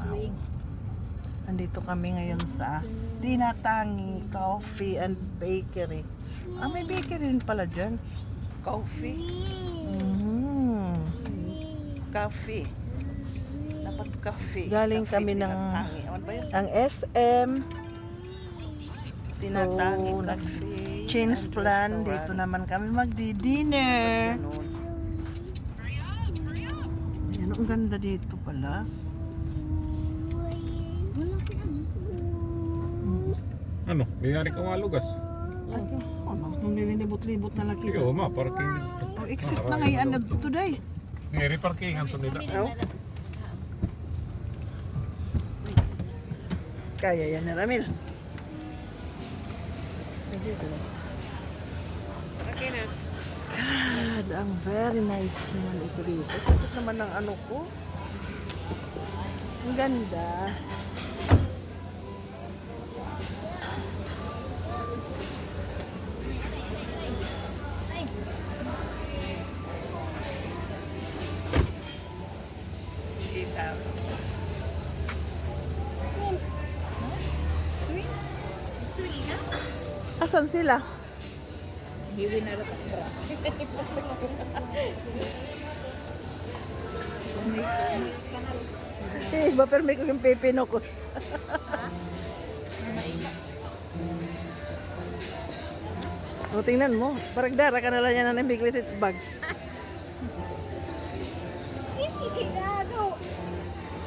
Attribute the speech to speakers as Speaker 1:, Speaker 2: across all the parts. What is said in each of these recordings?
Speaker 1: swing.
Speaker 2: Andito kami ngayon sa Tinatangi Coffee and Bakery. May bakery rin pala dyan. Coffee. Coffee. Dapat coffee. Galing kami ng ano ba yun? Ang SM. Tinatangi Coffee. Change plan. Dito naman kami magdi-dinner. Ayan, ang ganda dito pala.
Speaker 3: Ano? Mayari ka mga lugas.
Speaker 2: Nung nililibot-libot na laki.
Speaker 3: Iyo, ma, parking dito.
Speaker 2: Exit na ngayon na today.
Speaker 3: Mayari parking ang to nila.
Speaker 2: Kaya yan na Ramil.
Speaker 1: Okay na.
Speaker 2: God, ang very nice naman ito dito. Sakit naman ng ano ko. Ang ganda. Asan sila?
Speaker 1: Hiwi na rin ang bra.
Speaker 2: Ba pero may ko yung pepino ko. O tingnan mo, parang dara ka na lang yan ng biglis at bag.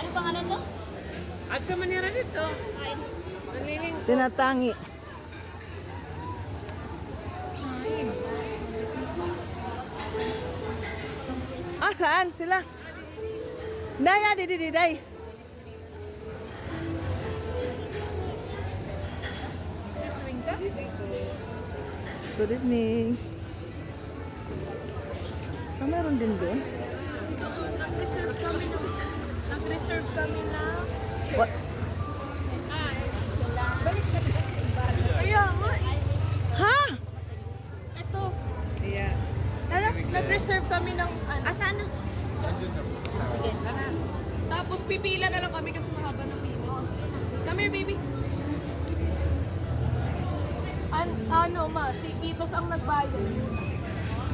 Speaker 1: Ano pangalan to? At ka manira dito. Naliling.
Speaker 2: Tinatangi. Saan sila? Naya, didididay.
Speaker 1: Swing ka?
Speaker 2: Good evening. Meron din doon.
Speaker 1: Nag-reserve kami na.
Speaker 2: What?
Speaker 1: Balik ka na. Kaya nga.
Speaker 2: Ha?
Speaker 1: Ito. Yeah. Nag-reserve kami ng sana? Sige, tara. Tapos pipila na lang kami kasi mahaba ng pila. Come here, baby. Ano, ma? Si Kitos ang nagbayad.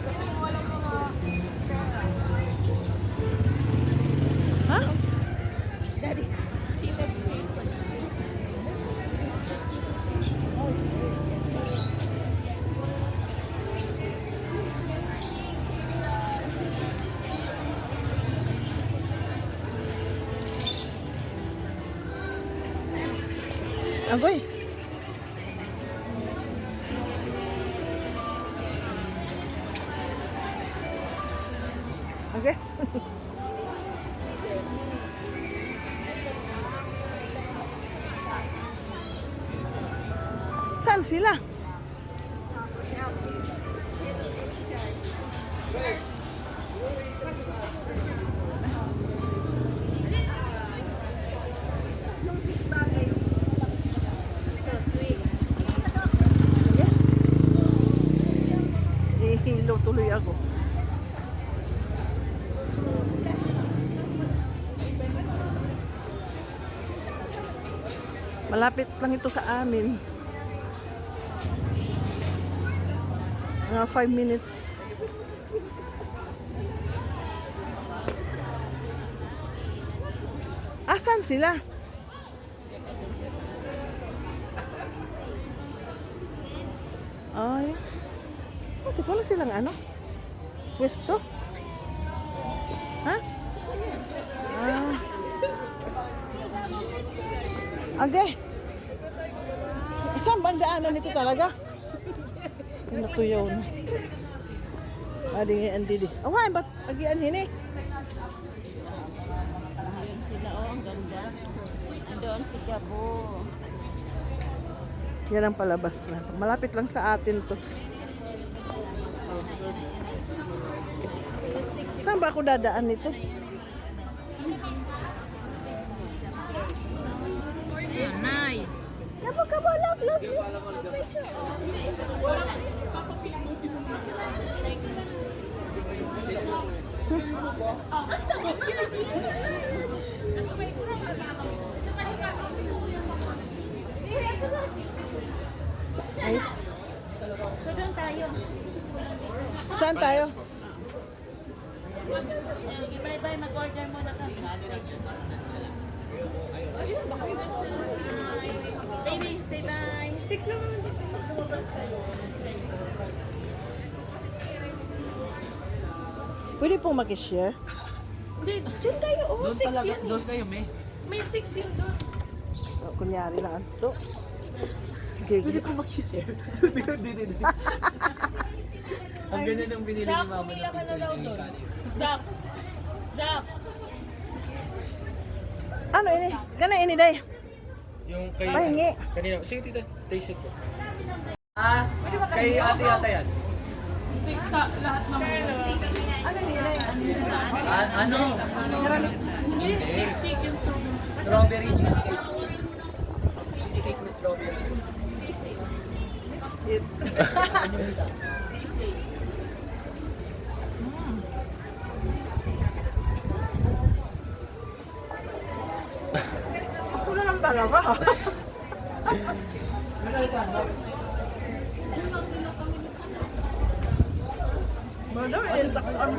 Speaker 1: Kasi walang mga...
Speaker 2: Ha?
Speaker 1: Daddy, Kitos.
Speaker 2: Agoy. Okay. Saan sila? Hilo tuloy ako. Malapit lang ito sa amin. Mga 5 minutes. Asan sila? Ay. Bakit wala silang ano? Pwesto? Ha? Okay. Saan ba ang daanan nito talaga? Natuyaw na. Andi. Away, ba't agian hini?
Speaker 1: Ayun sila, ang ganda. Doon si Gabo.
Speaker 2: Yan ang palabas na. Malapit lang sa atin to. Saan ba ako dadaan nito?
Speaker 1: Nice.
Speaker 2: Kabo, look. Saan tayo?
Speaker 1: Bye-bye, mag-order muna kami. Baby, say bye. 6 lang naman dito.
Speaker 2: Pwede pong makishare?
Speaker 1: Hindi, dyan tayo. Oh, 6 yan.
Speaker 4: Doon kayo, may.
Speaker 1: May 6 yun doon.
Speaker 2: So, kunyari lang ito. Gigi.
Speaker 4: po mag-share. Hindi. Ang ganda ng binili ni
Speaker 1: Zach,
Speaker 4: Mama
Speaker 1: pumila
Speaker 4: ng
Speaker 1: ka na
Speaker 4: picture
Speaker 1: daw
Speaker 4: ni
Speaker 1: doon.
Speaker 4: Kali.
Speaker 1: Zach. Zach.
Speaker 2: Ano ini? Kana ini day.
Speaker 4: Yung kay...
Speaker 2: Pahingi.
Speaker 4: Kanina. Sige, tita. Taste it po. Kay ate yata yan.
Speaker 1: Hindi sa lahat ng mga.
Speaker 2: Ano ini day?
Speaker 4: Ano?
Speaker 1: Hindi, cheesecake yung strawberry.
Speaker 4: Strawberry cheesecake. Cheesecake na strawberry.
Speaker 2: It. Ako na lang talaga. Madam, entak kami.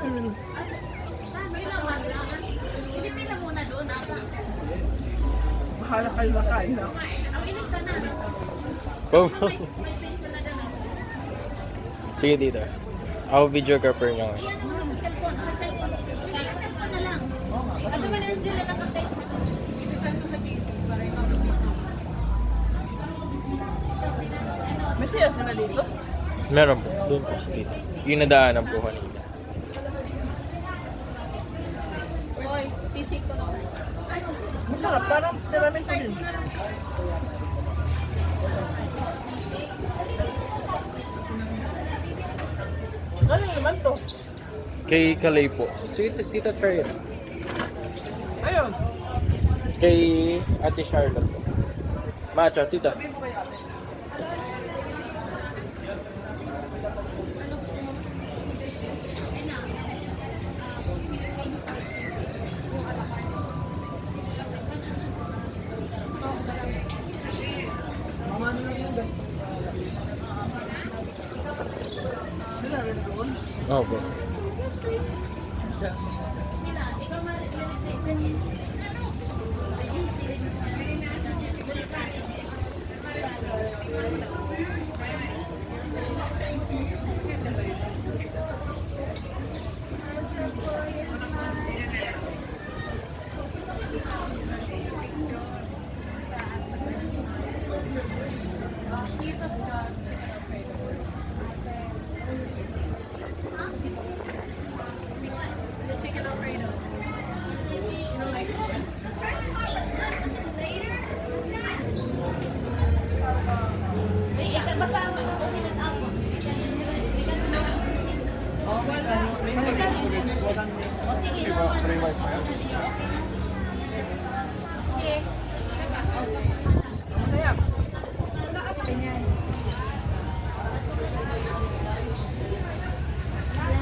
Speaker 1: Pipila muna doon, ata.
Speaker 2: Bahala kayo makain na.
Speaker 1: Ang inis ka na.
Speaker 5: Sige dito. Ako videographer niya.
Speaker 1: Iyan ang mga cellphone. Cellphone na lang. Ano ba lang sila nakatay? Isasend ko sa PC para yung
Speaker 2: May sila sila dito?
Speaker 5: Meron po. Doon po siya dito. Yung nadaanan po kanina.
Speaker 1: Oy, sisig ko na.
Speaker 2: Masarap, parang tiramisu din. Ano naman to?
Speaker 5: Kay Kalay po. Sige tita try it.
Speaker 2: Ayun.
Speaker 5: Kay Ate Charlotte po. Matcha, tita.
Speaker 2: Sila rin doon.
Speaker 5: Opo.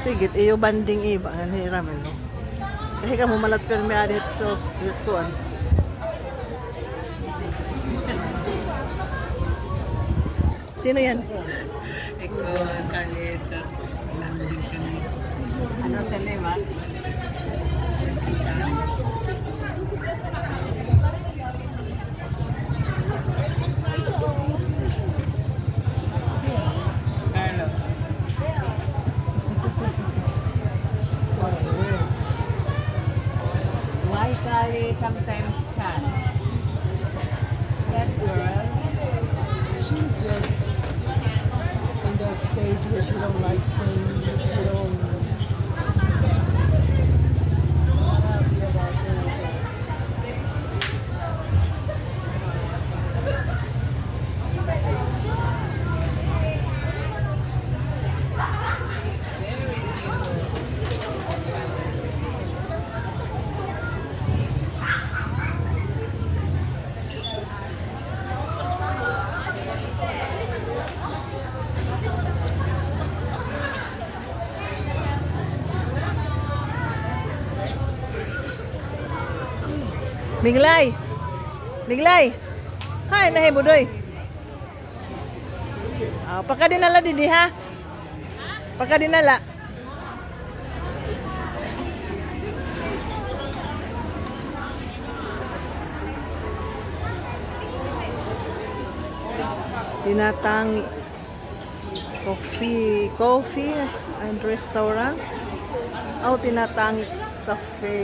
Speaker 2: Sige, iyo banding iba ang hiramin no. Kasi kamu malat pero may adit so kuan. Sino yan?
Speaker 4: Ikaw, Kalit. Ano sa lima? Hello. Why Kali sometimes sad? That girl, she's just in that stage where she don't like things, she don't happy about everything.
Speaker 2: Miglay. Miglay. Hay nahi budoy. Ah, pagka dinala didi ha? Pagka dinala. Tinatangi coffee and restaurant. Oh, Tinatangi Cafe.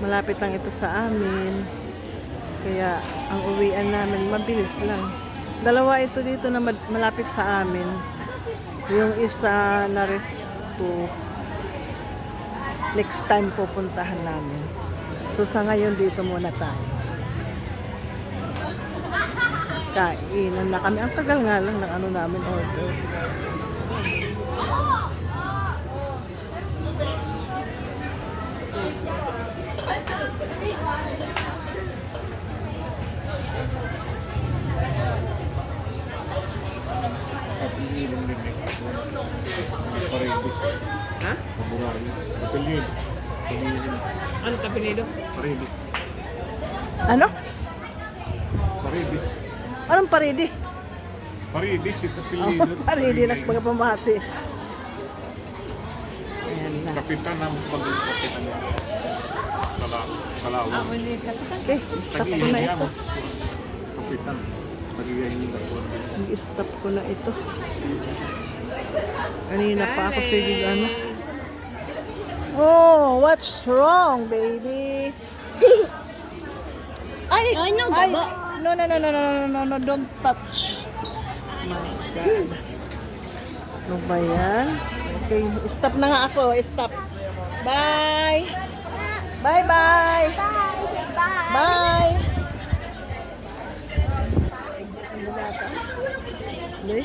Speaker 2: Malapit lang ito sa amin. Kaya ang uwian namin mabilis lang. Dalawa ito dito na malapit sa amin. Yung isa na resto next time pupuntahan namin. So sa ngayon dito muna tayo. Kainan na kami. Ang tagal nga lang ng ano namin order.
Speaker 3: Kapililong din eh. Paredes.
Speaker 5: Ha?
Speaker 3: Paburari. Kapililong.
Speaker 5: Ano kapilido?
Speaker 3: Paredes.
Speaker 2: Ano?
Speaker 3: Paredes.
Speaker 2: Anong paridi?
Speaker 3: Paredes, ito
Speaker 2: Oh,
Speaker 3: pililong.
Speaker 2: paridi na mga pamahati. Ayan na.
Speaker 3: Kapitan ng pag-kapitan niya. Kalawan.
Speaker 2: Okay, stop ko na ito.
Speaker 3: Kapitan. Nagiging
Speaker 2: Stop ko na ito. Kanina pa ako sige ano. Oh, what's wrong, baby? Ay!
Speaker 1: Ay, no,
Speaker 2: ay,
Speaker 1: baba.
Speaker 2: no, don't touch. My God. Ano ba yan? Okay, stop na nga ako. Stop. Bye! Bye-bye! Bye! Hindi.